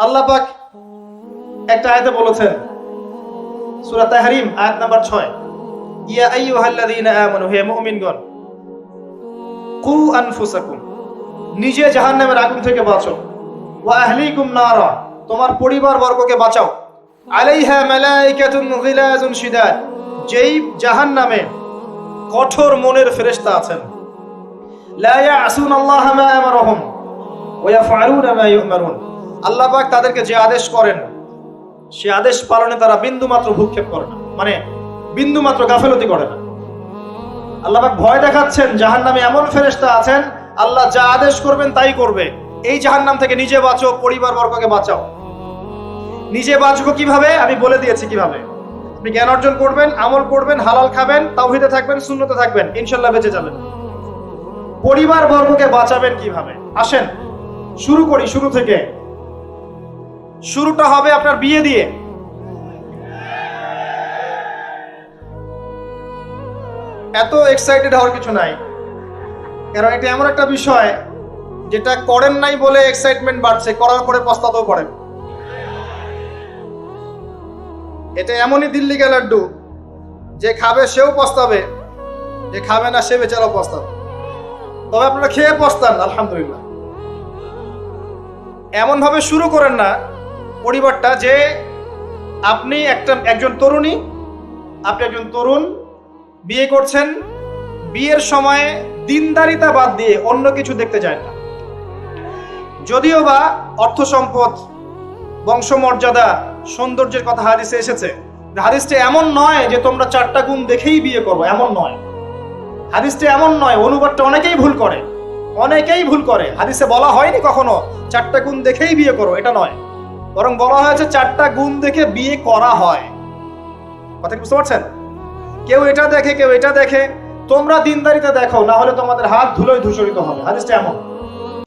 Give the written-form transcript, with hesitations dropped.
আল্লাহ পাক একটা আয়াতে বলেছেন, সূরা তাহরিম আয়াত নাম্বার 6, ইয়া আইয়ুহাল্লাযীনা আমানু, হে মুমিনগণ, কু আনফুসাকুম, নিজে জাহান্নামের আগুন থেকে বাঁচো, ওয়া আহলিকুম নারা, তোমার পরিবার বর্গকে বাঁচাও, আলাইহা মালাইকাতুন গিলাজুন শিদাদ, যেই জাহান্নামে কঠোর মনের ফেরেশতা আছেন, লা ইয়াসুনাল্লাহা মা আমারহুম ওয়া ইয়াফআলুনা মা ইউমারুন, আল্লাহ পাক তাদেরকে যে আদেশ করেন সে আদেশ পালনে তারা বিন্দু মাত্র ভূক্ষেপ করে না, মানে বিন্দু মাত্র গাফেলতি করে না। আল্লাহ পাক ভয় দেখাচ্ছেন জাহান্নামে এমন ফেরেশতা আছেন, আল্লাহ যা আদেশ করবেন তাই করবে। এই জাহান্নাম থেকে নিজে বাঁচো, পরিবার বর্গকে বাঁচাও। নিজে বাঁচবো কিভাবে? আমি বলে দিয়েছি কিভাবে। আপনি জ্ঞান অর্জন করবেন, আমল করবেন, হালাল খাবেন, তাওহীদে থাকবেন, সুন্নতে থাকবেন, ইনশাআল্লাহ বেঁচে যাবেন। পরিবার বর্গকে বাঁচাবেন কিভাবে? আসেন শুরু করি, শুরু থেকে। শুরুটা হবে আপনার বিয়ে দিয়ে। এত এক্সাইটেড হওয়ার কিছু নাই, কারণ এটা এমন একটা বিষয় যেটা করেন নাই বলে এক্সাইটমেন্ট বাড়ছে, করার পরে পস্তাতেও পারেন। এটা এমনই দিল্লি কা লাড্ডু, যে খাবে সেও পস্তাবে, যে খাবে না সে বেচারাও পস্তাবে। তবে আপনারা খেয়ে পস্তান, আলহামদুলিল্লাহ। এমন ভাবে শুরু করেন না পরিবারটা যে আপনি একজন তরুণী, আপনি একজন তরুণ, বিয়ে করছেন, বিয়ের সময় দিনদারিতা বাদ দিয়ে অন্য কিছু দেখতে যায় না। যদিও বা অর্থ সম্পদ, বংশমর্যাদা, সৌন্দর্যের কথা হাদিসে এসেছে, হাদিসটা এমন নয় যে তোমরা 4টা গুণ দেখেই বিয়ে করো, এমন নয়। হাদিসটা এমন নয়, অনুবাদটা অনেকেই ভুল করে, অনেকেই ভুল করে। হাদিসে বলা হয়নি কখনো 4টা গুণ দেখেই বিয়ে করো, এটা নয়। বরং বলা হয়েছে 4টা গুণ দেখে বিয়ে করা হয়। কথা কি বুঝতে পারছেন? কেউ এটা দেখে, কেউ এটা দেখে। তোমরা দিনদারিতে দেখো, না হলে তোমাদের হাত ধুলোয় ধূসরিত হবে। হাদিসটা এমন।